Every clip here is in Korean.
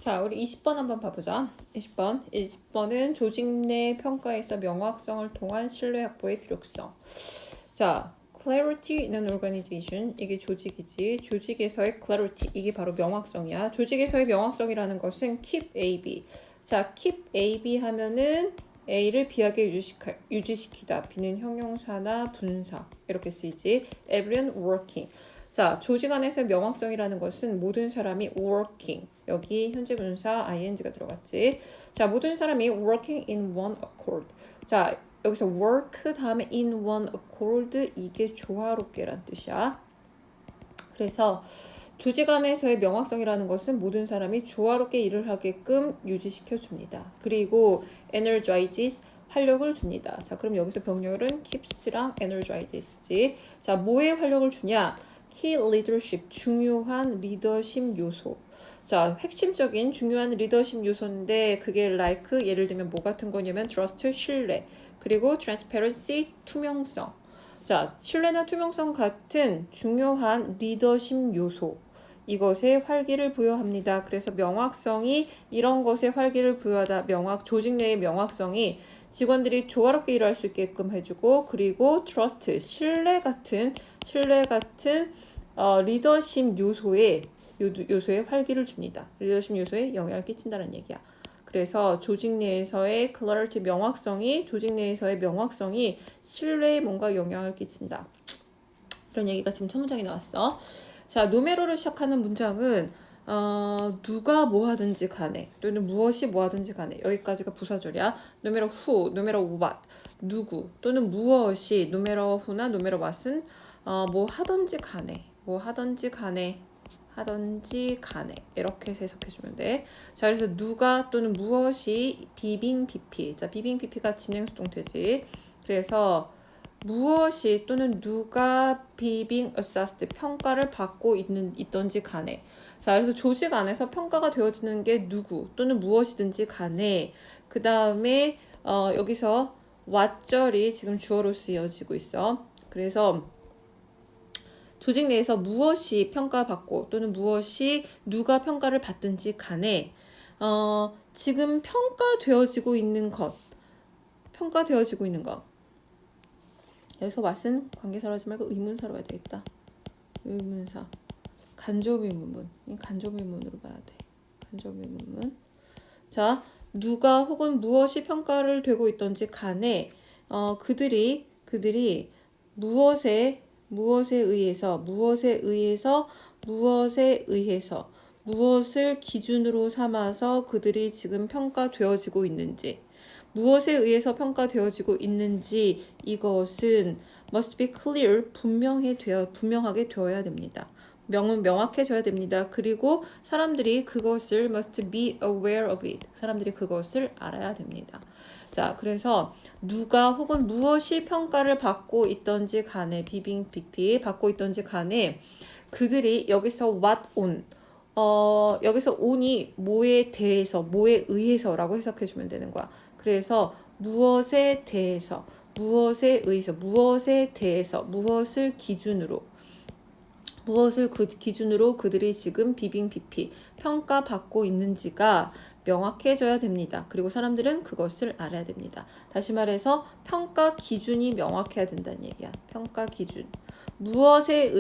자, 우리 20번 한번 봐보자. 20번은 조직 내 평가에서 명확성을 통한 신뢰 확보의 필요성. 자, clarity in an organization. 이게 조직이지. 조직에서의 clarity. 이게 바로 명확성이야. 조직에서의 명확성이라는 것은 keep AB. 자, keep AB 하면은 A를 B하게 유지시키다. B는 형용사나 분사. 이렇게 쓰이지. Everyone working. 자, 조직 안에서의 명확성이라는 것은 모든 사람이 working. 여기 현재 분사 ing가 들어갔지. 자, 모든 사람이 working in one accord. 자, 여기서 work 다음에 in one accord 이게 조화롭게란 뜻이야. 그래서 조직 안에서의 명확성이라는 것은 모든 사람이 조화롭게 일을 하게끔 유지시켜 줍니다. 그리고 energizes 활력을 줍니다. 자, 그럼 여기서 병렬은 keeps랑 energizes지. 자, 뭐에 활력을 주냐? key leadership, 중요한 리더십 요소. 자, 핵심적인 중요한 리더십 요소인데 그게 like 예를 들면 뭐 같은 거냐면 trust, 신뢰, 그리고 transparency, 투명성. 자, 신뢰나 투명성 같은 중요한 리더십 요소. 이것에 활기를 부여합니다. 그래서 명확성이 이런 것에 활기를 부여하다. 조직 내의 명확성이 직원들이 조화롭게 일할 수 있게끔 해주고, 그리고 trust, 신뢰 같은 리더십 요소에 활기를 줍니다. 리더십 요소에 영향을 끼친다는 얘기야. 그래서 조직 내에서의 clarity 조직 내에서의 명확성이 신뢰에 뭔가 영향을 끼친다. 이런 얘기가 지금 첫 문장에 나왔어. 자, 노메로를 시작하는 문장은 누가 뭐 하든지 간에 또는 무엇이 뭐 하든지 간에 여기까지가 부사절이야. 노메로 who, 노메로 what, 누구 또는 무엇이 노메로 who나 노메로 what은 뭐 하든지 간에 이렇게 해석해주면 돼. 자, 그래서 누가 또는 무엇이 비빙 BP. 자, 비빙 BP가 진행 수동태지. 그래서 무엇이 또는 누가 비빙 assessed 평가를 받고 있던지 간에. 자, 그래서 조직 안에서 평가가 되어지는 게 누구 또는 무엇이든지 간에. 그 다음에 여기서 what절이 지금 주어로 쓰여지고 있어. 그래서 조직 내에서 무엇이 평가받고 또는 누가 평가를 받든지 간에 지금 평가되어지고 있는 것. 여기서 what은 관계사로 하지 말고 의문사로 해야 되겠다. 의문사. 간접의문문. 간접의문으로 봐야 돼. 간접의문문. 자, 누가 혹은 무엇이 평가를 되고 있던지 간에 그들이 무엇에 의해서 무엇을 기준으로 삼아서 그들이 지금 평가되어지고 있는지, 무엇에 의해서 평가되어지고 있는지 이것은 must be clear, 분명하게 되어야 됩니다. 명확해져야 됩니다. 그리고 사람들이 그것을 must be aware of it. 사람들이 그것을 알아야 됩니다. 자, 그래서 누가 혹은 무엇이 평가를 받고 있던지 간에 받고 있던지 간에 그들이 여기서 what on 여기서 on이 뭐에 의해서라고 해석해주면 되는 거야. 그래서 무엇에 대해서 무엇을 기준으로 그들이 지금 비빙 BP 평가받고 있는지가 명확해져야 됩니다. 그리고 사람들은 그것을 알아야 됩니다. 다시 말해서 평가 기준이 명확해야 된다는 얘기야. 평가 기준. 무엇을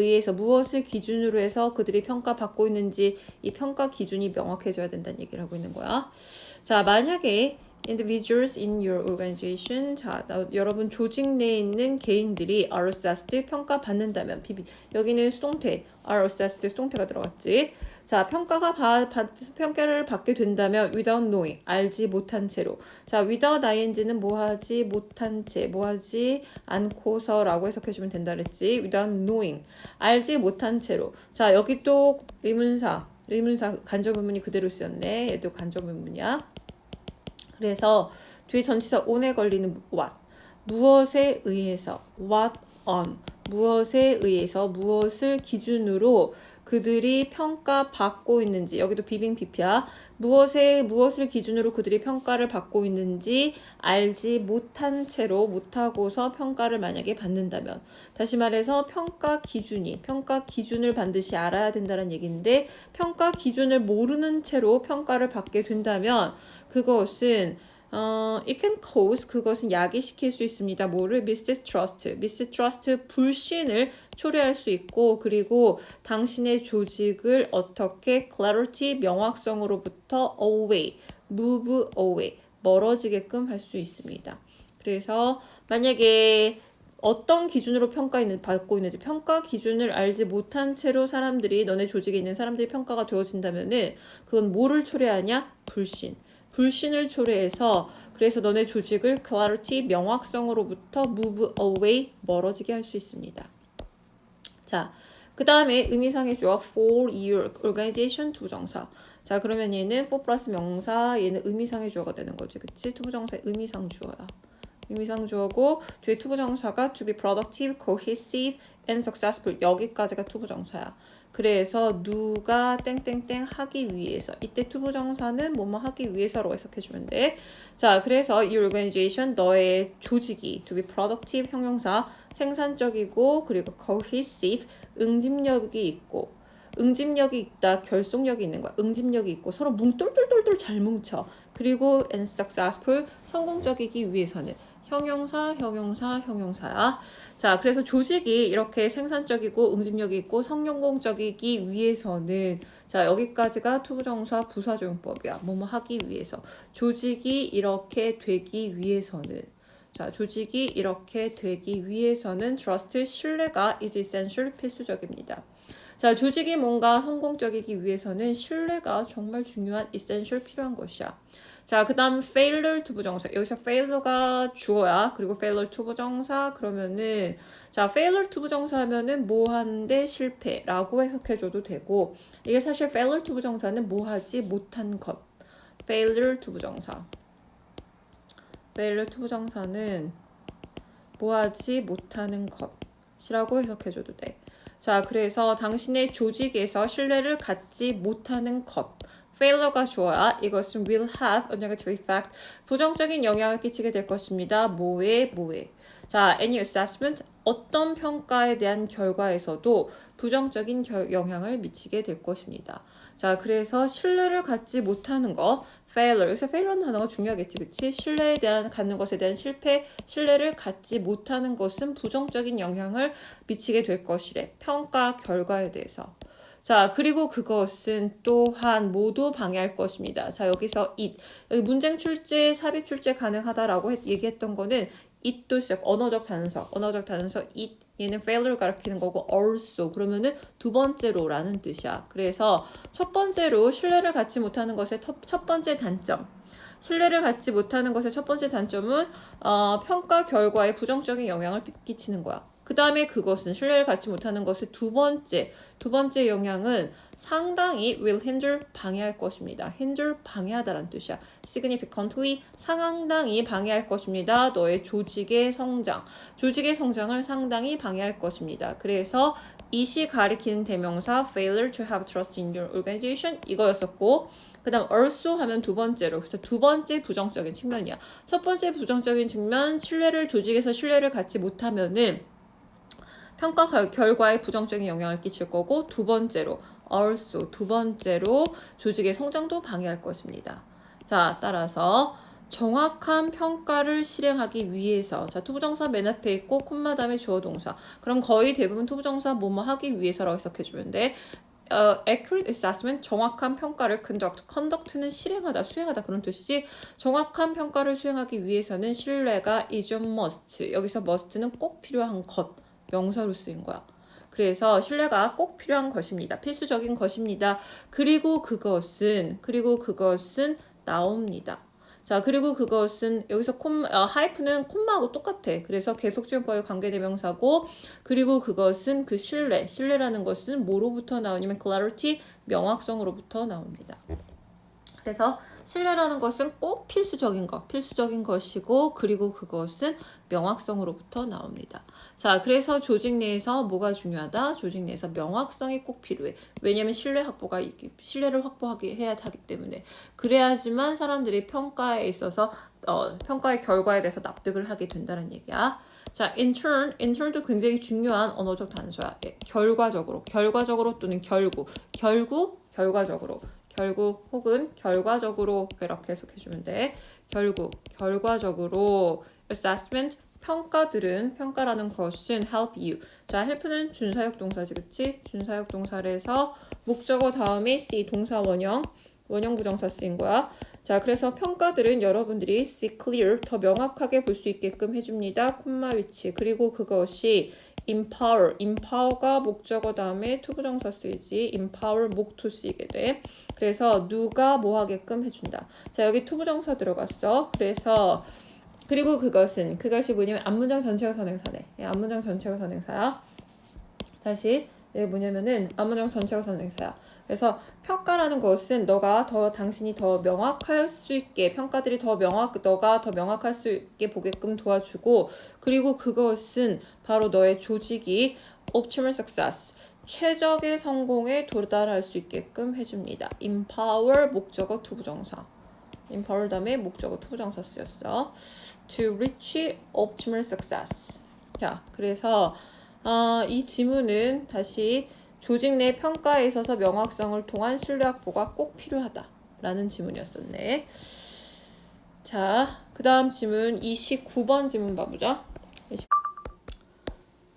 기준으로 해서 그들이 평가받고 있는지 이 평가 기준이 명확해져야 된다는 얘기를 하고 있는 거야. 자, 만약에 individuals in your organization. 자, 여러분 조직 내에 있는 개인들이 are assessed 평가받는다면 여기는 수동태 are assessed 수동태가 들어갔지. 자, 평가를 받게 된다면 without knowing 알지 못한 채로. 자, without ing는 뭐하지 않고서라고 해석해주면 된다 그랬지. without knowing 알지 못한 채로. 자, 여기 또 의문사 간접의문이 그대로 쓰였네. 얘도 간접의문이야. 그래서 뒤에 전치사 on에 걸리는 what, 무엇에 의해서, what on, 무엇에 의해서 무엇을 기준으로 그들이 평가받고 있는지, 여기도 비빙 비피야. 무엇을 기준으로 그들이 평가를 받고 있는지 알지 못한 채로 못하고서 평가를 만약에 받는다면, 다시 말해서 평가 기준을 반드시 알아야 된다는 얘기인데, 평가 기준을 모르는 채로 평가를 받게 된다면 그것은 it can cause, 그것은 야기시킬 수 있습니다. 뭐를? mistrust, 불신을 초래할 수 있고, 그리고 당신의 조직을 어떻게 clarity, 명확성으로부터 move away, 멀어지게끔 할 수 있습니다. 그래서 만약에 어떤 기준으로 받고 있는지, 평가 기준을 알지 못한 채로 너네 조직에 있는 사람들이 평가가 되어진다면은 그건 뭐를 초래하냐? 불신을 초래해서, 그래서 너네 조직을 clarity, 명확성으로부터 move away, 멀어지게 할 수 있습니다. 자, 그 다음에 의미상의 주어 for your organization 투부정사. 자, 그러면 얘는 for 플러스 명사, 얘는 의미상의 주어가 되는 거지, 그치? 투부정사의 의미상 주어야. 의미상 주어고, 뒤에 투부정사가 to be productive, cohesive, and successful, 여기까지가 투부정사야. 그래서 누가 땡땡땡 하기 위해서, 이때 투부정사는 뭐뭐 하기 위해서로 해석해주면 돼. 자, 그래서 이 organization, 너의 조직이 to be productive, 형용사, 생산적이고, 그리고 cohesive, 응집력이 있다, 결속력이 있는 거야. 응집력이 있고 서로 똘똘똘똘 잘 뭉쳐. 그리고 and successful, 성공적이기 위해서는 형용사야. 자, 그래서 조직이 이렇게 생산적이고 응집력이 있고 성공적이기 위해서는, 자, 여기까지가 투부정사 부사조용법이야. 뭐뭐 하기 위해서. 조직이 이렇게 되기 위해서는, 자, 조직이 이렇게 되기 위해서는 trust, 신뢰가 is essential, 필수적입니다. 자, 조직이 뭔가 성공적이기 위해서는 신뢰가 정말 중요한 essential, 필요한 것이야. 자, 그 다음 failure 투부정사. 여기서 failure가 주어야. 그리고 failure 투부정사 그러면은, 자, failure 투부정사 하면은 뭐 하는데 실패라고 해석해줘도 되고, 이게 사실 failure 투부정사는 뭐 하지 못한 것. failure 투부정사는 뭐 하지 못하는 것이라고 해석해줘도 돼. 자, 그래서 당신의 조직에서 신뢰를 갖지 못하는 것. failure가 주어야. 이것은 will have a negative effect. 부정적인 영향을 끼치게 될 것입니다. 뭐에? 자, any assessment, 어떤 평가에 대한 결과에서도 부정적인 영향을 미치게 될 것입니다. 자, 그래서 신뢰를 갖지 못하는 거, failure. 여기서 failure는 단어가 중요하겠지, 그치? 갖는 것에 대한 신뢰를 갖지 못하는 것은 부정적인 영향을 미치게 될 것이래. 평가 결과에 대해서. 자, 그리고 그것은 또한 모두 방해할 것입니다. 자, 여기서 여기 문쟁 출제, 삽입 출제 가능하다라고 얘기했던 거는 it도 시작, 언어적 단서 it, 얘는 failure 가리키는 거고, also 그러면은 두 번째로라는 뜻이야. 그래서 첫 번째로 신뢰를 갖지 못하는 것의 첫 번째 단점. 신뢰를 갖지 못하는 것의 첫 번째 단점은 평가 결과에 부정적인 영향을 끼치는 거야. 그 다음에 그것은 신뢰를 갖지 못하는 것의 두 번째 영향은 상당히 will hinder, 방해할 것입니다. hinder, 방해하다라는 뜻이야. significantly, 상당히 방해할 것입니다. 너의 조직의 성장을 상당히 방해할 것입니다. 그래서 it이 가리키는 대명사 failure to have trust in your organization, 이거였었고, 그 다음 also 하면 두 번째로, 그래서 두 번째 부정적인 측면이야. 첫 번째 부정적인 측면, 조직에서 신뢰를 갖지 못하면은 평가 결과에 부정적인 영향을 끼칠 거고, 두 번째로 조직의 성장도 방해할 것입니다. 자, 따라서 정확한 평가를 실행하기 위해서, 자, 투부정사 맨 앞에 있고 콤마 다음에 주어 동사. 그럼 거의 대부분 투부정사 뭐뭐 하기 위해서라고 해석해주면 돼. accurate assessment, 정확한 평가를 conduct는 수행하다 그런 뜻이지. 정확한 평가를 수행하기 위해서는 신뢰가 is a must. 여기서 must는 꼭 필요한 것, 명사로 쓰인 거야. 그래서 신뢰가 꼭 필요한 것입니다. 필수적인 것입니다. 그리고 그것은 나옵니다. 자, 그리고 그것은 여기서 하이프는 콤마하고 똑같아. 그래서 계속지원법의 관계대명사고, 그리고 그것은 그 신뢰라는 것은 뭐로부터 나오냐면 clarity, 명확성으로부터 나옵니다. 그래서 신뢰라는 것은 꼭 필수적인 것이고 그리고 그것은 명확성으로부터 나옵니다. 자, 그래서 조직 내에서 뭐가 중요하다? 조직 내에서 명확성이 꼭 필요해. 왜냐면 신뢰를 확보하게 해야 하기 때문에. 그래야지만 사람들이 평가에 있어서 평가의 결과에 대해서 납득을 하게 된다는 얘기야. 자, intern도 굉장히 중요한 언어적 단서야. 예, 결과적으로 또는 결국 혹은 결과적으로 이렇게 해석해주면 돼. 결과적으로 assessment 평가라는 것은 help you. 자, help는 준사역 동사지, 그치? 준사역 동사에서 목적어 다음에 see 동사 원형 부정사 쓰인 거야. 자, 그래서 평가들은 여러분들이 see clear 더 명확하게 볼 수 있게끔 해줍니다. 콤마 위치. 그리고 그것이 empower가 목적어 다음에 투부정사 쓰이지. empower 목투 쓰이게 돼. 그래서 누가 뭐 하게끔 해준다. 자, 여기 투부정사 들어갔어. 그리고 그것이 뭐냐면 앞문장 전체가 선행사네. 예, 앞문장 전체가 선행사야. 다시 여기 뭐냐면은 앞문장 전체가 선행사야. 그래서 평가라는 것은 당신이 더 명확할 수 있게 평가들이 너가 더 명확할 수 있게 보게끔 도와주고 그리고 그것은 바로 너의 조직이 optimal success 최적의 성공에 도달할 수 있게끔 해줍니다. empower 목적어 투부정사. empower 다음에 목적어 투부정사 쓰였어. to reach optimal success. 자, 그래서 이 지문은 다시 조직 내 평가에 있어서 명확성을 통한 신뢰 확보가 꼭 필요하다라는 지문이었었네. 자, 그 다음 지문 29번 지문 봐보자.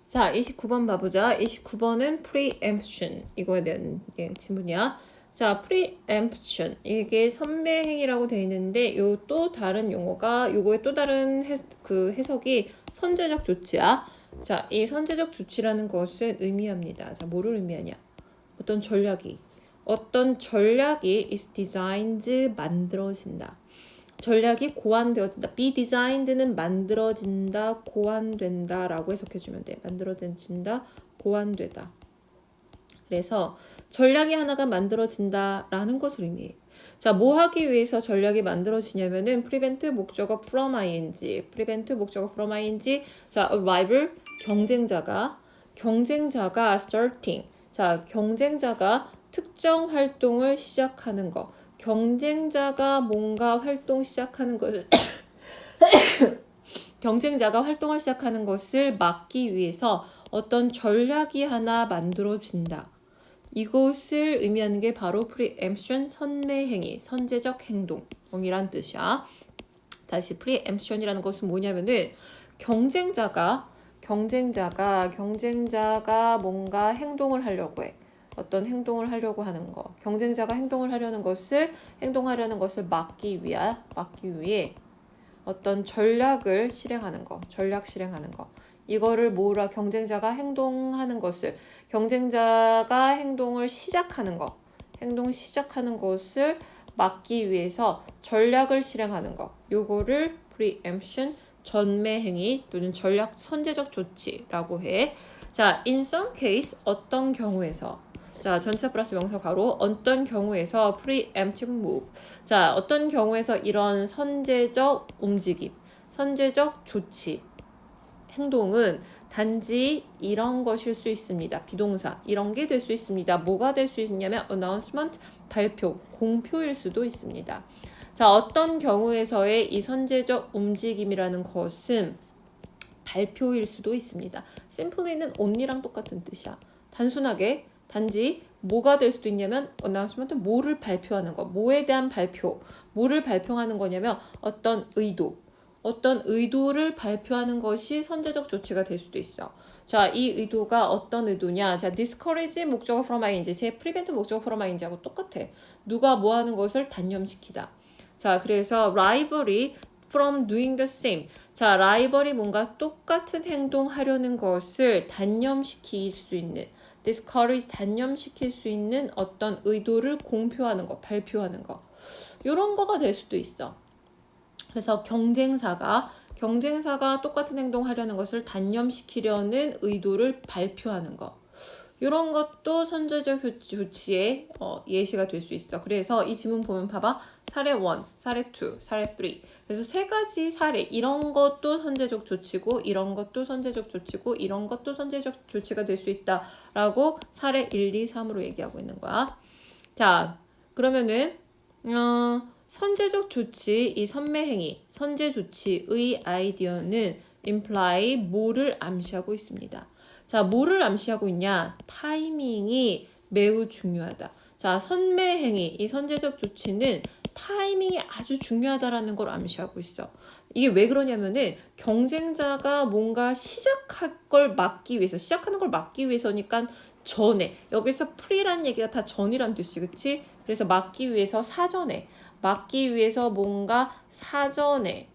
자, 29번 봐보자. 29번은 preemption. 이거에 대한 지문이야. 자, preemption. 이게 선배행위라고 되어 있는데 요 또 다른 용어가 요거의 또 다른 해석이 선제적 조치야. 자, 이 선제적 조치라는 것은 의미합니다. 자, 뭐를 의미하냐? 어떤 전략이 is designed 만들어진다. 전략이 고안되어진다. be designed는 만들어진다, 고안된다라고 해석해주면 돼. 만들어진다, 고안되다. 그래서 전략이 하나가 만들어진다라는 것을 의미해. 자, 뭐 하기 위해서 전략이 만들어지냐면은 prevent 목적어 from ing. 자, a rival 경쟁자가 starting. 자, 경쟁자가 특정 활동을 시작하는 거. 경쟁자가 뭔가 활동 시작하는 것을 경쟁자가 활동을 시작하는 것을 막기 위해서 어떤 전략이 하나 만들어진다. 이것을 의미하는 게 바로 preemption, 선매행위, 선제적 행동이란 뜻이야. 다시 preemption이라는 것은 뭐냐면은 경쟁자가 뭔가 행동을 하려고 해. 어떤 행동을 하려고 하는 거. 경쟁자가 행동하려는 것을 막기 위해 어떤 전략 실행하는 거. 이거를 경쟁자가 행동을 시작하는 것을 막기 위해서 전략을 실행하는 거. 요거를 preemption, 전매행위 또는 전략 선제적 조치라고 해. 자, in some case, 어떤 경우에서. 자, 전체 플러스 명사 괄호 어떤 경우에서 preemptive move. 자, 어떤 경우에서 이런 선제적 움직임, 선제적 조치, 행동은 단지 이런 것일 수 있습니다. 비동사 이런 게 될 수 있습니다. 뭐가 될 수 있냐면 announcement, 발표, 공표일 수도 있습니다. 자, 어떤 경우에서의 이 선제적 움직임이라는 것은 발표일 수도 있습니다. simply는 only랑 똑같은 뜻이야. 단지 뭐가 될 수도 있냐면 announcement, 뭐를 발표하는 거. 뭐에 대한 발표. 뭐를 발표하는 거냐면 어떤 의도를 발표하는 것이 선제적 조치가 될 수도 있어. 자, 이 의도가 어떤 의도냐? 자, discourage 목적어 from ing, 제 prevent 목적어 from ing하고 똑같아. 누가 뭐 하는 것을 단념시키다. 자, 그래서 rivalry from doing the same. 자, 라이벌이 뭔가 똑같은 행동하려는 것을 단념시킬 수 있는, discourage 단념시킬 수 있는 어떤 의도를 공표하는 거, 발표하는 거. 이런 거가 될 수도 있어. 그래서 경쟁사가 똑같은 행동하려는 것을 단념시키려는 의도를 발표하는 거. 이런 것도 선제적 조치의 예시가 될 수 있어. 그래서 이 지문 보면 봐봐. 사례 1, 사례 2, 사례 3. 그래서 세 가지 사례. 이런 것도 선제적 조치고 이런 것도 선제적 조치고 이런 것도 선제적 조치가 될 수 있다라고 사례 1, 2, 3으로 얘기하고 있는 거야. 자, 그러면은 선제적 조치, 이 선매행위, 선제 조치의 아이디어는 imply 뭐를 암시하고 있습니다. 자, 뭐를 암시하고 있냐? 타이밍이 매우 중요하다. 자, 선매행위, 이 선제적 조치는 타이밍이 아주 중요하다라는 걸 암시하고 있어. 이게 왜 그러냐면은 경쟁자가 뭔가 시작할 걸 막기 위해서, 시작하는 걸 막기 위해서니까 전에, 여기서 프리란 얘기가 다 전이란 뜻이, 그치? 그래서 막기 위해서 사전에, 막기 위해서 뭔가 사전에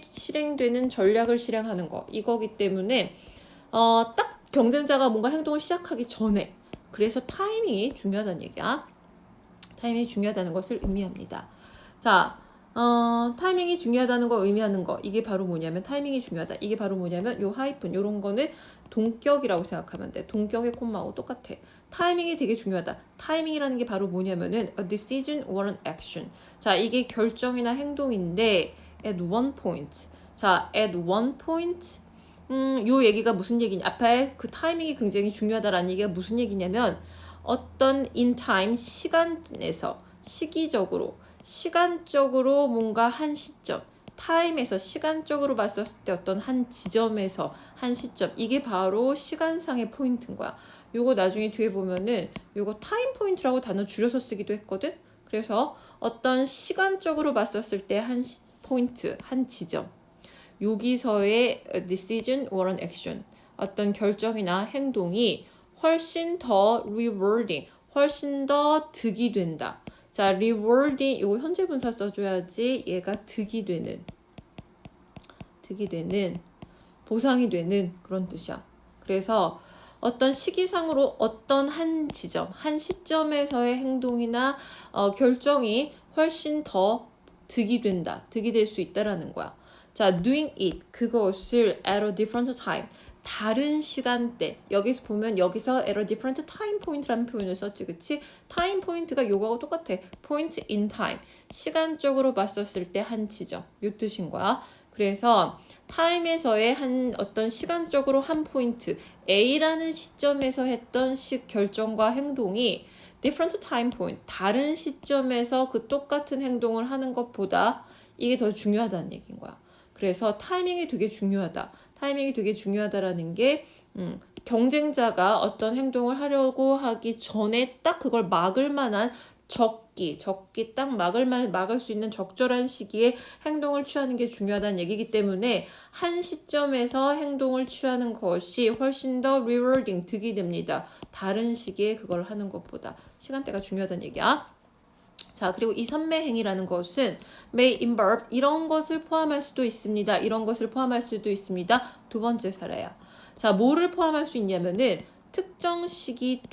실행되는 전략을 실행하는 거, 이거기 때문에 딱 경쟁자가 뭔가 행동을 시작하기 전에, 그래서 타이밍이 중요하다는 얘기야. 타이밍이 중요하다는 것을 의미합니다. 자, 타이밍이 중요하다는 걸 의미하는 거, 이게 바로 뭐냐면 타이밍이 중요하다. 이게 바로 뭐냐면 요 하이픈, 요런 거는 동격이라고 생각하면 돼. 동격의 콤마하고 똑같아. 타이밍이 되게 중요하다. 타이밍이라는 게 바로 뭐냐면은 a decision or an action. 자, 이게 결정이나 행동인데 at one point. 자, at one point. 요 얘기가 무슨 얘기냐? 앞에 그 타이밍이 굉장히 중요하다라는 얘기가 무슨 얘기냐면 어떤 in time, 시간에서 시간적으로 뭔가 한 시점, 타임에서 시간적으로 봤었을 때 어떤 한 지점에서 한 시점, 이게 바로 시간상의 포인트인 거야. 요거 나중에 뒤에 보면은 요거 타임 포인트라고 단어 줄여서 쓰기도 했거든. 그래서 어떤 시간적으로 봤었을 때 한 포인트, 한 지점, 여기서의 decision or an action, 어떤 결정이나 행동이 훨씬 더 rewarding, 훨씬 더 득이 된다. 자, rewarding, 이거 현재 분사 써줘야지 얘가 득이 되는, 보상이 되는 그런 뜻이야. 그래서 어떤 시기상으로 어떤 한 지점, 한 시점에서의 행동이나 결정이 훨씬 더 득이 된다, 득이 될 수 있다라는 거야. 자, doing it, 그것을 at a different time, 다른 시간대. 여기서 보면 여기서 at a different time point라는 표현을 썼지, 그치? time point가 요거하고 똑같아. point in time, 시간적으로 봤었을 때 한 지점, 요 뜻인 거야. 그래서 타임에서의 한 어떤 시간적으로 한 포인트, A라는 시점에서 했던 결정과 행동이 different time point, 다른 시점에서 그 똑같은 행동을 하는 것보다 이게 더 중요하다는 얘기인 거야. 그래서 타이밍이 되게 중요하다. 타이밍이 되게 중요하다라는 게 경쟁자가 어떤 행동을 하려고 하기 전에 딱 그걸 막을 만한 적기 딱 막을 수 있는 적절한 시기에 행동을 취하는 게 중요하다는 얘기이기 때문에 한 시점에서 행동을 취하는 것이 훨씬 더 rewarding, 득이 됩니다. 다른 시기에 그걸 하는 것보다 시간대가 중요하다는 얘기야. 자, 그리고 이 선매행위라는 것은 may involve, 이런 것을 포함할 수도 있습니다. 이런 것을 포함할 수도 있습니다. 두 번째 사례야. 자, 뭐를 포함할 수 있냐면은 특정 시기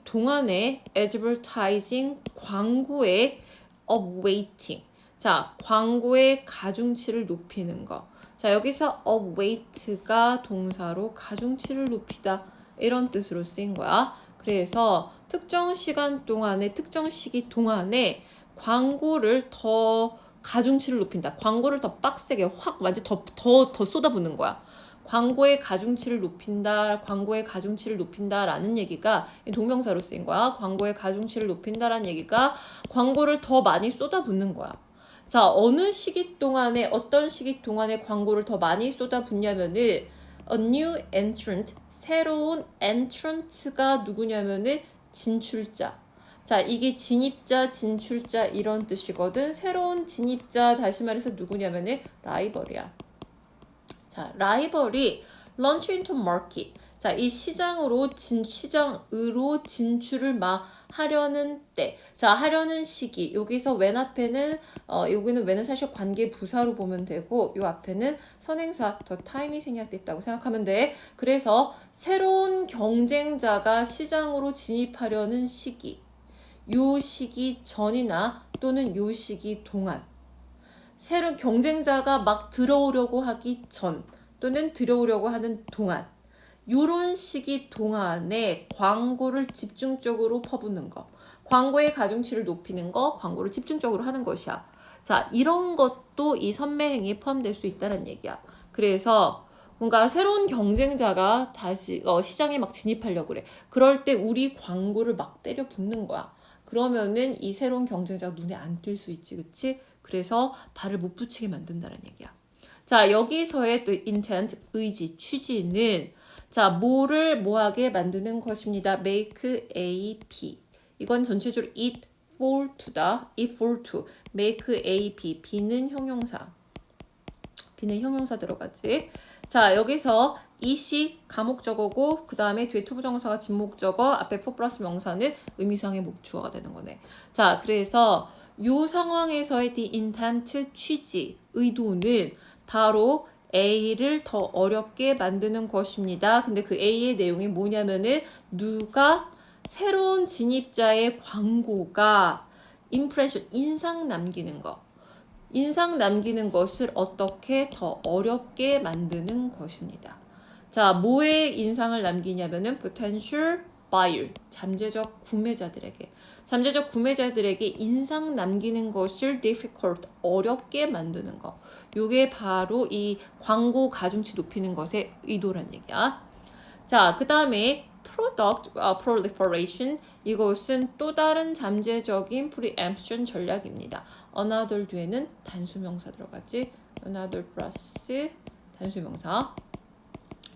동안에 advertising, 광고의 upweighting. 자, 광고의 가중치를 높이는 거. 자, 여기서 upweight가 동사로 가중치를 높이다, 이런 뜻으로 쓰인 거야. 그래서 특정 시간 동안에, 특정 시기 동안에 광고를 더 가중치를 높인다. 광고를 더 빡세게 확 완전 더 쏟아붓는 거야. 광고의 가중치를 높인다라는 얘기가 동명사로 쓰인 거야. 광고의 가중치를 높인다라는 얘기가 광고를 더 많이 쏟아붓는 거야. 자, 어떤 시기 동안에 광고를 더 많이 쏟아붓냐면은 a new entrant, 새로운 entrant가 누구냐면은 진출자. 자, 이게 진출자 이런 뜻이거든. 새로운 진입자, 다시 말해서 누구냐면은 라이벌이야. 자, 라이벌이 launch into market. 자, 이 시장으로 진출을 막 하려는 때. 자, 하려는 시기. 여기서 when 앞에는 여기는 when은 사실 관계 부사로 보면 되고 요 앞에는 선행사 더 time이 생략됐다고 생각하면 돼. 그래서 새로운 경쟁자가 시장으로 진입하려는 시기. 요 시기 전이나 또는 요 시기 동안. 새로운 경쟁자가 막 들어오려고 하기 전 또는 들어오려고 하는 동안, 요런 시기 동안에 광고를 집중적으로 퍼붓는 거. 광고의 가중치를 높이는 거, 광고를 집중적으로 하는 것이야. 자, 이런 것도 이 선매행위에 포함될 수 있다는 얘기야. 그래서 뭔가 새로운 경쟁자가 다시 시장에 막 진입하려고 그래. 그럴 때 우리 광고를 막 때려 붓는 거야. 그러면은 이 새로운 경쟁자가 눈에 안 띌 수 있지, 그치? 그래서 발을 못 붙이게 만든다는 얘기야. 자, 여기서의 또 intent, 의지, 취지는 자, 뭐를 뭐하게 만드는 것입니다. make A, B. 이건 전체적으로 it for to다. it for to. make A, B. B는 형용사. B는 형용사 들어가지. 자, 여기서 이시 가목적어고 그 다음에 뒤에 투부정사가 진목적어 앞에 for 플러스 명사는 의미상의 목주어가 되는 거네. 자, 그래서 요 상황에서의 the intent 취지, 의도는 바로 A를 더 어렵게 만드는 것입니다. 근데 그 A의 내용이 뭐냐면은 누가 새로운 진입자의 광고가 impression, 인상 남기는 거. 인상 남기는 것을 어떻게 더 어렵게 만드는 것입니다. 자, 뭐에 인상을 남기냐면은 potential buyer, 잠재적 구매자들에게. 잠재적 구매자들에게 인상 남기는 것을 difficult, 어렵게 만드는 거. 요게 바로 이 광고 가중치 높이는 것의 의도란 얘기야. 자, 그 다음에 product proliferation, 이것은 또 다른 잠재적인 preemption 전략입니다. another 뒤에는 단수명사 들어가지. another 플러스 단수명사.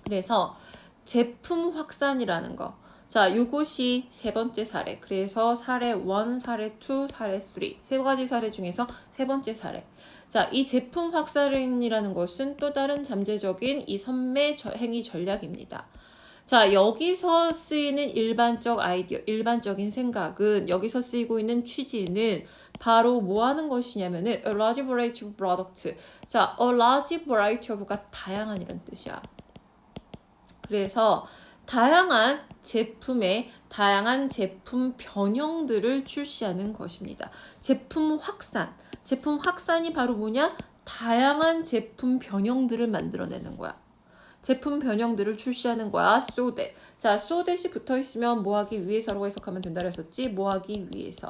그래서 제품 확산이라는 거. 자, 요것이 세 번째 사례. 그래서 사례 1, 사례 2, 사례 3. 세 가지 사례 중에서 세 번째 사례. 자, 이 제품 확산이라는 것은 또 다른 잠재적인 이 선매 행위 전략입니다. 자, 여기서 쓰이는 일반적 아이디어, 일반적인 생각은 여기서 쓰이고 있는 취지는 바로 뭐 하는 것이냐면은 a large variety of product. 자, a large variety of가 다양한 이런 뜻이야. 그래서 다양한 제품의 다양한 제품 변형들을 출시하는 것입니다. 제품 확산. 제품 확산이 바로 뭐냐? 다양한 제품 변형들을 만들어내는 거야. 제품 변형들을 출시하는 거야. so that. 자, so that이 붙어 있으면 뭐 하기 위해서라고 해석하면 된다 그랬었지? 뭐 하기 위해서.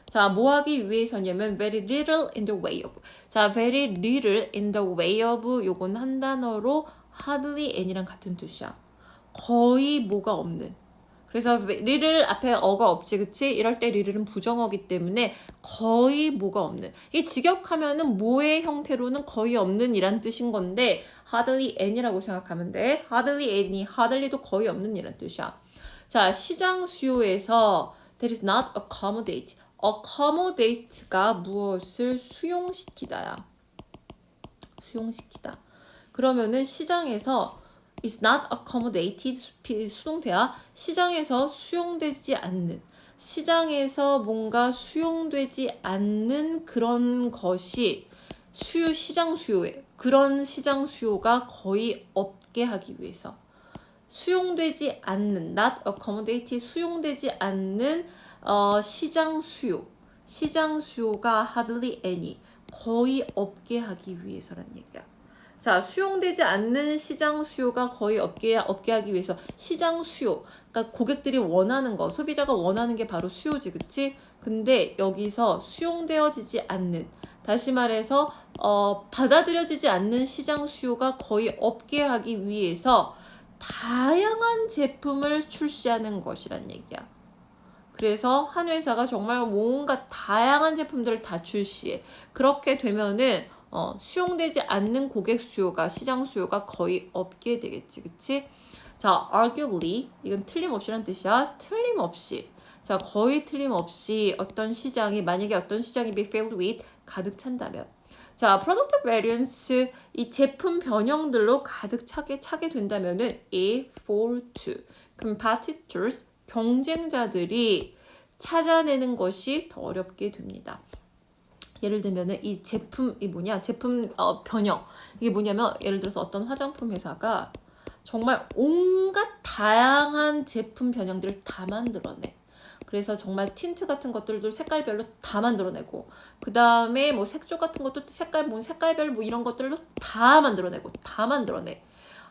자, 뭐 하기 위해서냐면 very little in the way of. 자, very little in the way of 요건 한 단어로 hardly any랑 같은 뜻이야. 거의 뭐가 없는. 그래서 little 앞에 어가 없지, 그치? 이럴 때 little은 부정어기 때문에 거의 뭐가 없는. 이게 직역하면은 뭐의 형태로는 거의 없는 이란 뜻인 건데 hardly any라고 생각하면 돼. hardly any, hardly도 거의 없는 이란 뜻이야. 자, 시장 수요에서 that is not accommodate. accommodate가 무엇을 수용시키다야. 수용시키다. 그러면은 시장에서 is not accommodated 수동태야. 시장에서 수용되지 않는, 시장에서 뭔가 수용되지 않는 그런 것이 시장 수요에 그런 시장 수요가 거의 없게 하기 위해서 수용되지 않는 not accommodated 수용되지 않는 시장 수요가 hardly any 거의 없게 하기 위해서란 얘기야. 자, 수용되지 않는 시장 수요가 거의 없게 하기 위해서 시장 수요, 그러니까 고객들이 원하는 거, 소비자가 원하는 게 바로 수요지, 그치? 근데 여기서 수용되어지지 않는, 다시 말해서 받아들여지지 않는 시장 수요가 거의 없게 하기 위해서 다양한 제품을 출시하는 것이란 얘기야. 그래서 한 회사가 정말 뭔가 다양한 제품들을 다 출시해. 그렇게 되면은 수용되지 않는 고객 수요가, 시장 수요가 거의 없게 되겠지, 그치? 자, arguably, 이건 틀림없이란 뜻이야. 틀림없이. 자, 거의 틀림없이 만약에 어떤 시장이 be filled with, 가득 찬다면. 자, product variance, 이 제품 변형들로 가득 차게 된다면은 if for to, competitors, 경쟁자들이 찾아내는 것이 더 어렵게 됩니다. 예를 들면은 이 제품이 뭐냐? 제품 변형. 이게 뭐냐면 예를 들어서 어떤 화장품 회사가 정말 온갖 다양한 제품 변형들을 다 만들어내. 그래서 정말 틴트 같은 것들도 색깔별로 다 만들어내고, 그 다음에 뭐 색조 같은 것도 색깔별 뭐 이런 것들로 다 만들어내.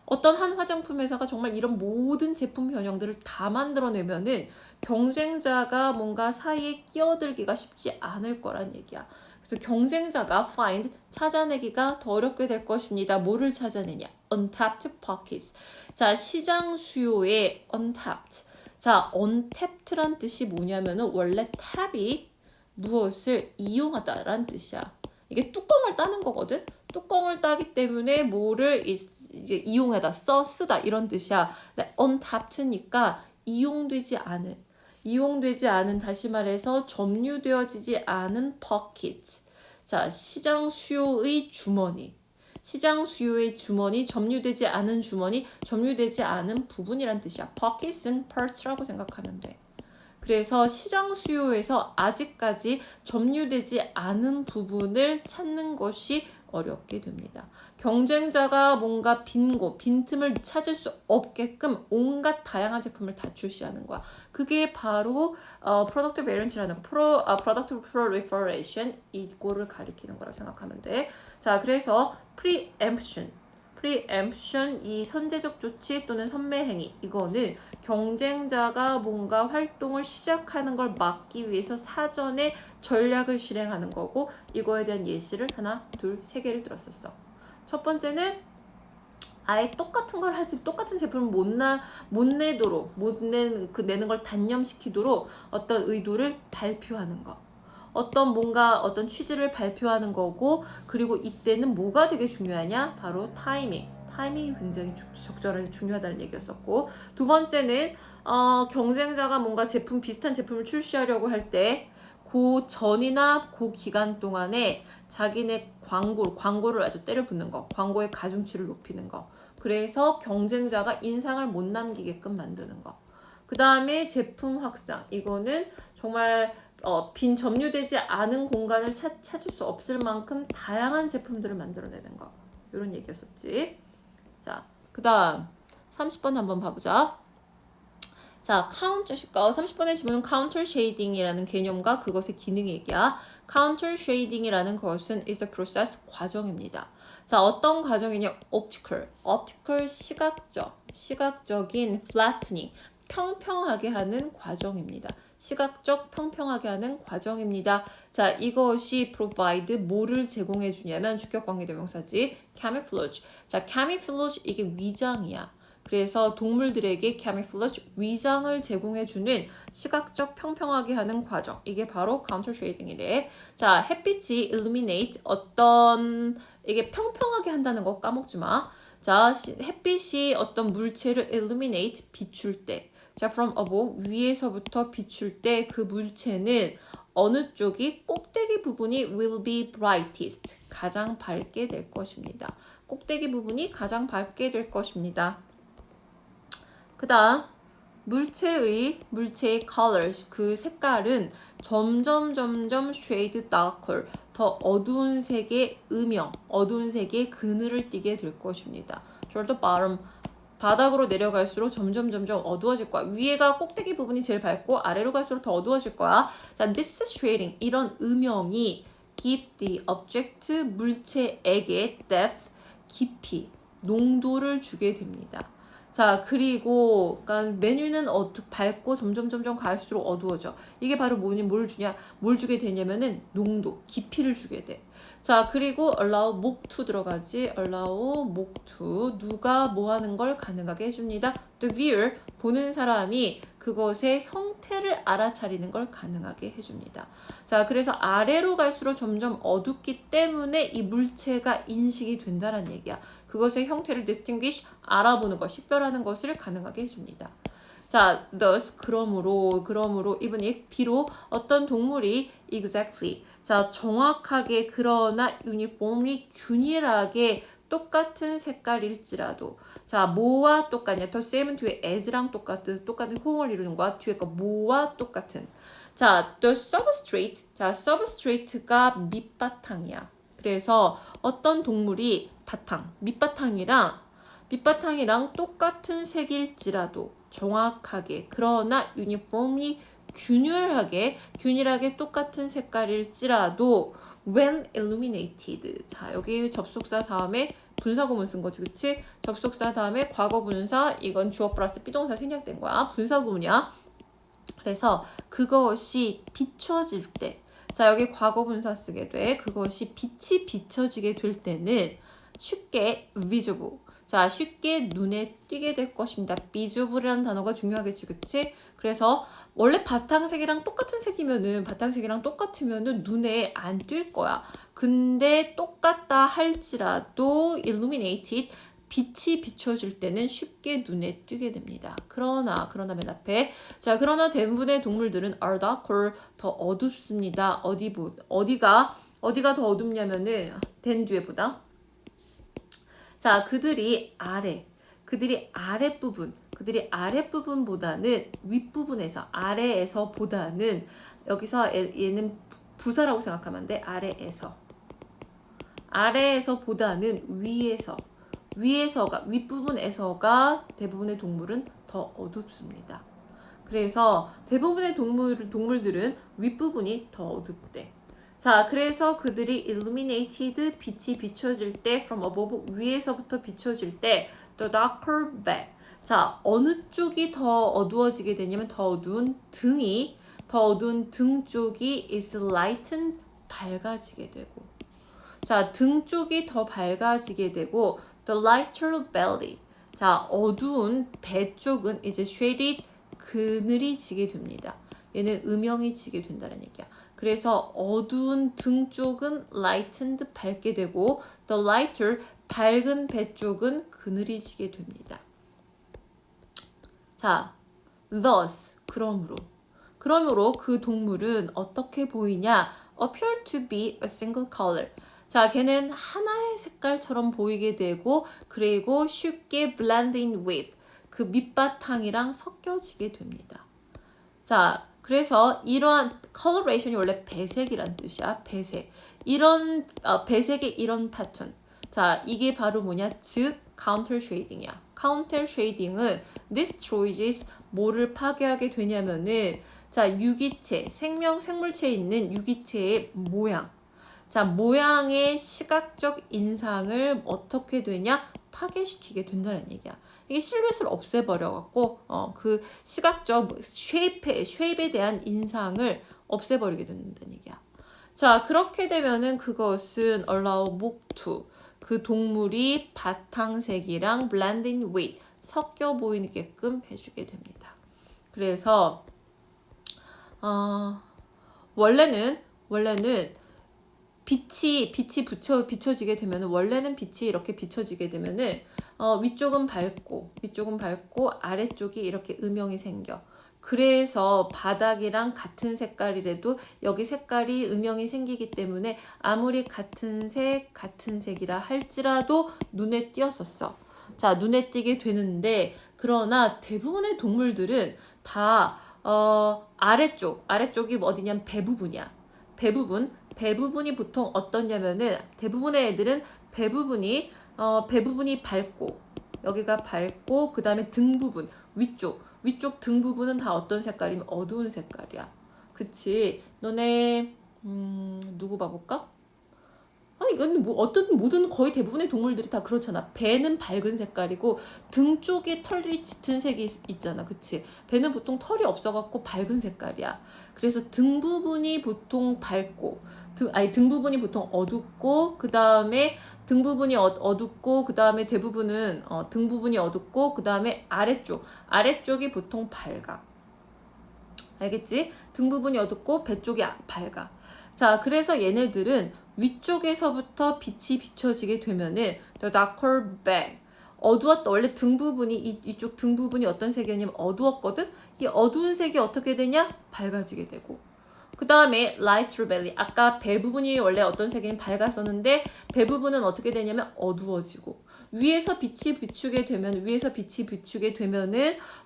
어떤 한 화장품 회사가 정말 이런 모든 제품 변형들을 다 만들어내면은 경쟁자가 뭔가 사이에 끼어들기가 쉽지 않을 거란 얘기야. 그래서 경쟁자가 find 찾아내기가 더 어렵게 될 것입니다. 뭐를 찾아내냐? untapped pockets. 자, 시장 수요의 untapped. 자, untapped란 뜻이 뭐냐면은 원래 tab이 무엇을 이용하다란 뜻이야. 이게 뚜껑을 따는 거거든. 뚜껑을 따기 때문에 뭐를 이제 이용하다, 쓰다 이런 뜻이야. 근데 untapped니까 이용되지 않은 다시 말해서 점유되어지지 않은 pocket. 자, 시장 수요의 주머니. 시장 수요의 주머니, 점유되지 않은 주머니, 점유되지 않은 부분이란 뜻이야. pockets은 parts라고 생각하면 돼. 그래서 시장 수요에서 아직까지 점유되지 않은 부분을 찾는 것이 어렵게 됩니다. 경쟁자가 뭔가 빈틈을 찾을 수 없게끔 온갖 다양한 제품을 다 출시하는 거야. 그게 바로 product variant라는 product proliferation 이거를 가리키는 거라고 생각하면 돼. 자, 그래서 preemption 이 선제적 조치 또는 선매 행위 이거는 경쟁자가 뭔가 활동을 시작하는 걸 막기 위해서 사전에 전략을 실행하는 거고 이거에 대한 예시를 하나, 둘, 세 개를 들었었어. 첫 번째는 아예 똑같은 제품을 내는 걸 단념시키도록 어떤 의도를 발표하는 거. 어떤 취지를 발표하는 거고 그리고 이때는 뭐가 되게 중요하냐? 바로 타이밍이 굉장히 적절하게 중요하다는 얘기였었고 두 번째는 경쟁자가 뭔가 비슷한 제품을 출시하려고 할 때 그 전이나 그 기간 동안에 자기네 광고를 아주 때려 붓는 거, 광고의 가중치를 높이는 거. 그래서 경쟁자가 인상을 못 남기게끔 만드는 거. 그 다음에 제품 확장. 이거는 정말 점유되지 않은 공간을 찾을 수 없을 만큼 다양한 제품들을 만들어내는 거. 이런 얘기였었지. 자, 그 다음 30번 한번 봐보자. 자, 30번의 지문은 counter shading이라는 개념과 그것의 기능 얘기야. counter shading이라는 것은 is a process, 과정입니다. 자, 어떤 과정이냐? optical 시각적인 flattening, 평평하게 하는 과정입니다. 시각적 평평하게 하는 과정입니다. 자, 이것이 provide 뭐를 제공해 주냐면 주격관계대명사지 camouflage. 자, camouflage 이게 위장이야. 그래서 동물들에게 camouflage 위장을 제공해 주는 시각적 평평하게 하는 과정. 이게 바로 counter shading이래. 자, 햇빛이 illuminate 이게 평평하게 한다는 거 까먹지 마. 자, 햇빛이 어떤 물체를 illuminate 비출 때. 자, from above 위에서부터 비출 때 그 물체는 어느 쪽이 꼭대기 부분이 will be brightest 가장 밝게 될 것입니다. 꼭대기 부분이 가장 밝게 될 것입니다. 그 다음 물체의 colors 그 색깔은 점점 shade darker 더 어두운 색의 어두운 색의 그늘을 띠게 될 것입니다. toward the bottom 바닥으로 내려갈수록 점점 어두워질 거야. 위에가 꼭대기 부분이 제일 밝고 아래로 갈수록 더 어두워질 거야. 자, this shading 이런 음영이 give the object 물체에게 depth 깊이 농도를 주게 됩니다. 자, 그리고 그러니까 메뉴는 밝고 점점 갈수록 어두워져. 이게 바로 뭘 주게 되냐면은 농도, 깊이를 주게 돼. 자, 그리고 allow 목투 들어가지. allow 목투 누가 뭐 하는 걸 가능하게 해줍니다. the viewer 보는 사람이 그것의 형태를 알아차리는 걸 가능하게 해줍니다. 자, 그래서 아래로 갈수록 점점 어둡기 때문에 이 물체가 인식이 된다는 얘기야. 그것의 형태를 distinguish 알아보는 것, 식별하는 것을 가능하게 해줍니다. 자, thus 그러므로 even if 비록 어떤 동물이 exactly 자 정확하게 그러나 uniformly 균일하게 똑같은 색깔일지라도 자 뭐와 똑같냐 더 same은 뒤에 as랑 똑같은 호응을 이루는 거야 뒤에 거 뭐와 똑같은 자 the substrate가 밑바탕이야. 그래서 어떤 동물이 밑바탕이랑 똑같은 색일지라도 정확하게 그러나 uniformly 균일하게 똑같은 색깔일지라도 when illuminated 자 여기 접속사 다음에 분사구문 쓴 거지, 그치? 접속사 다음에 과거 분사, 이건 주어 플러스 비동사 생략된 거야. 분사구문이야. 그래서 그것이 비춰질 때, 자 여기 과거 분사 쓰게 돼. 그것이 빛이 비춰지게 될 때는 쉽게 visible, 자 쉽게 눈에 띄게 될 것입니다. visible이라는 단어가 중요하겠지, 그치? 그래서 원래 바탕색이랑 똑같은 색이면은, 바탕색이랑 똑같으면은 눈에 안 띌 거야. 근데 똑같다 할지라도 illuminated, 빛이 비춰질 때는 쉽게 눈에 띄게 됩니다. 그러나 맨 앞에, 자 그러나 대부분의 동물들은 are darker, 더 어둡습니다. 어디가 더 어둡냐면은 된 뒤에 보다. 자 그들이 아랫부분보다는 윗부분에서, 아래에서보다는, 여기서 얘는 부사라고 생각하면 돼. 아래에서보다는 위에서가, 윗부분에서가 대부분의 동물은 더 어둡습니다. 그래서 대부분의 동물들은 윗부분이 더 어둡대. 자, 그래서 그들이 illuminated, 빛이 비춰질 때, from above, 위에서부터 비춰질 때, the darker back. 자, 어느 쪽이 더 어두워지게 되냐면 더 어두운 등 쪽이 is lightened, 밝아지게 되고. 자, 등 쪽이 더 밝아지게 되고, the lighter belly. 자, 어두운 배 쪽은 이제 shaded, 그늘이 지게 됩니다. 얘는 음영이 지게 된다는 얘기야. 그래서 어두운 등 쪽은 lightened, 밝게 되고, the lighter, 밝은 배 쪽은 그늘이 지게 됩니다. 자, thus, 그러므로 그 동물은 어떻게 보이냐? appear to be a single color. 자, 걔는 하나의 색깔처럼 보이게 되고, 그리고 쉽게 blend in with, 그 밑바탕이랑 섞여지게 됩니다. 자, 그래서 이러한 coloration이 원래 배색이란 뜻이야. 배색. 배색의 이런 패턴. 자, 이게 바로 뭐냐? 즉 counter shading이야. counter shading은 destroys, 뭐를 파괴하게 되냐면은, 자, 생물체에 있는 유기체의 모양. 자, 모양의 시각적 인상을 어떻게 되냐? 파괴시키게 된다는 얘기야. 이게 실루엣을 없애버려갖고, 그 시각적 쉐입에 대한 인상을 없애버리게 된다는 얘기야. 자, 그렇게 되면은 그것은 allow 목투, 그 동물이 바탕색이랑 blending with, 섞여 보이게끔 해주게 됩니다. 그래서, 원래는 빛이 비춰지게 되면, 원래는 빛이 이렇게 비춰지게 되면은 위쪽은 밝고 아래쪽이 이렇게 음영이 생겨. 그래서 바닥이랑 같은 색깔이라도 여기 색깔이 음영이 생기기 때문에 아무리 같은 색이라 할지라도 눈에 띄었었어. 자, 눈에 띄게 되는데, 그러나 대부분의 동물들은 다 아래쪽이 어디냐면 배부분이야. 배부분이 보통 어떠냐면은, 대부분의 애들은 배부분이 밝고, 여기가 밝고, 그 다음에 등 부분, 위쪽 등 부분은 다 어떤 색깔이면 어두운 색깔이야. 그치? 너네 누구 봐볼까? 이건 모든 거의 대부분의 동물들이 다 그렇잖아. 배는 밝은 색깔이고 등 쪽에 털이 짙은 색이 있잖아. 그치? 배는 보통 털이 없어갖고 밝은 색깔이야. 그래서 등 부분이 보통 밝고, 등 부분이 보통 어둡고, 그 다음에 등 부분이 어둡고, 그 다음에 대부분은 등 부분이 어둡고, 그 다음에 아래쪽이 보통 밝아. 알겠지? 등 부분이 어둡고 배 쪽이 밝아. 자, 그래서 얘네들은 위쪽에서부터 빛이 비춰지게 되면은 the darker back, 원래 등 부분이, 이쪽 등 부분이 어떤 색이었냐면 어두웠거든? 이 어두운 색이 어떻게 되냐? 밝아지게 되고, 그 다음에 lighter belly, 아까 배 부분이 원래 어떤 색이면 밝았었는데 배 부분은 어떻게 되냐면 어두워지고, 위에서 빛이 비추게 되면은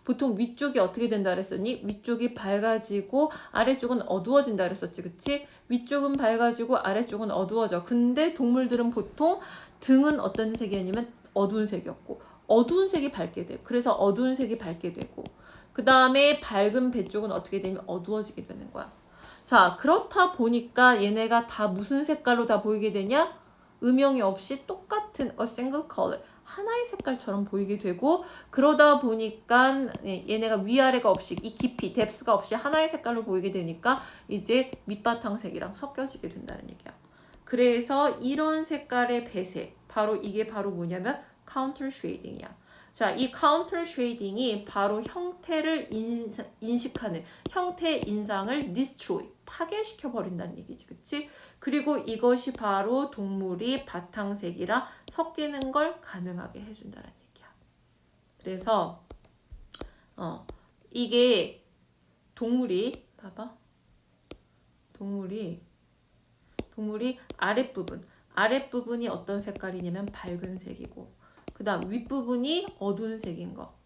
보통 위쪽이 어떻게 된다 그랬었니? 위쪽이 밝아지고 아래쪽은 어두워진다 그랬었지, 그치? 위쪽은 밝아지고 아래쪽은 어두워져. 근데 동물들은 보통 등은 어떤 색이었냐면 어두운 색이었고, 어두운 색이 밝게 돼요. 그래서 어두운 색이 밝게 되고, 그 다음에 밝은 배 쪽은 어떻게 되냐면 어두워지게 되는 거야. 자, 그렇다 보니까 얘네가 다 무슨 색깔로 다 보이게 되냐? 음영이 없이 똑같은 a single color 하나의 색깔처럼 보이게 되고 그러다 보니까 얘네가 위아래가 없이 이 깊이 뎁스가 없이 하나의 색깔로 보이게 되니까 이제 밑바탕색이랑 섞여지게 된다는 얘기야. 그래서 이런 색깔의 배색 바로 이게 바로 뭐냐면 카운터 쉐이딩이야. 자, 이 카운터 쉐이딩이 바로 형태를 인식하는 형태 인상을 destroy 파괴시켜 버린다는 얘기지, 그치? 그리고 이것이 바로 동물이 바탕색이랑 섞이는 걸 가능하게 해준다는 얘기야. 그래서 이게 동물이 봐봐, 동물이 아랫부분이 어떤 색깔이냐면 밝은 색이고 그 다음 윗부분이 어두운 색인 거.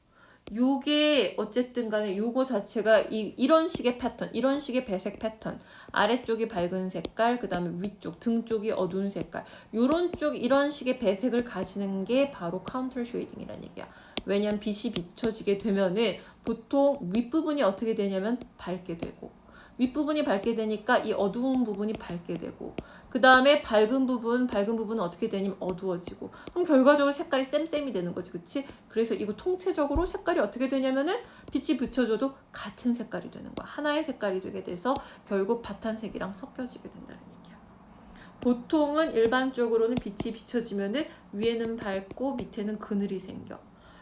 요게 어쨌든 간에 요거 자체가 이런 식의 패턴, 이런 식의 배색 패턴. 아래쪽이 밝은 색깔, 그 다음에 위쪽, 등 쪽이 어두운 색깔. 요런 쪽, 이런 식의 배색을 가지는 게 바로 카운터 쉐이딩이라는 얘기야. 왜냐면 빛이 비춰지게 되면은 보통 윗부분이 어떻게 되냐면 밝게 되고 윗부분이 밝게 되니까 이 어두운 부분이 밝게 되고 그 다음에 밝은 부분은 어떻게 되냐면 어두워지고 그럼 결과적으로 색깔이 쌤쌤이 되는 거지, 그치? 그래서 이거 통체적으로 색깔이 어떻게 되냐면은 빛이 비춰져도 같은 색깔이 되는 거야. 하나의 색깔이 되게 돼서 결국 바탕색이랑 섞여지게 된다는 얘기야. 보통은 일반적으로는 빛이 비춰지면은 위에는 밝고 밑에는 그늘이 생겨.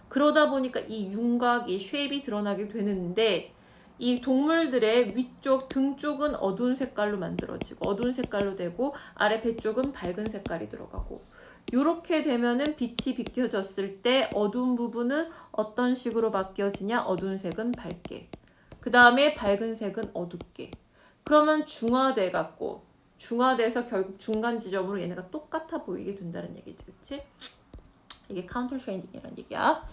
그러다 보니까 이 윤곽이 쉐입이 드러나게 되는데 이 동물들의 위쪽 등 쪽은 어두운 색깔로 만들어지고 어두운 색깔로 되고 아래 배 쪽은 밝은 색깔이 들어가고 이렇게 되면은 빛이 비춰졌을 때 어두운 부분은 어떤 식으로 바뀌어지냐? 어두운 색은 밝게 그 다음에 밝은 색은 어둡게 그러면 중화돼서 결국 중간 지점으로 얘네가 똑같아 보이게 된다는 얘기지, 그치? 이게 카운터 쉐이딩이라는 얘기야.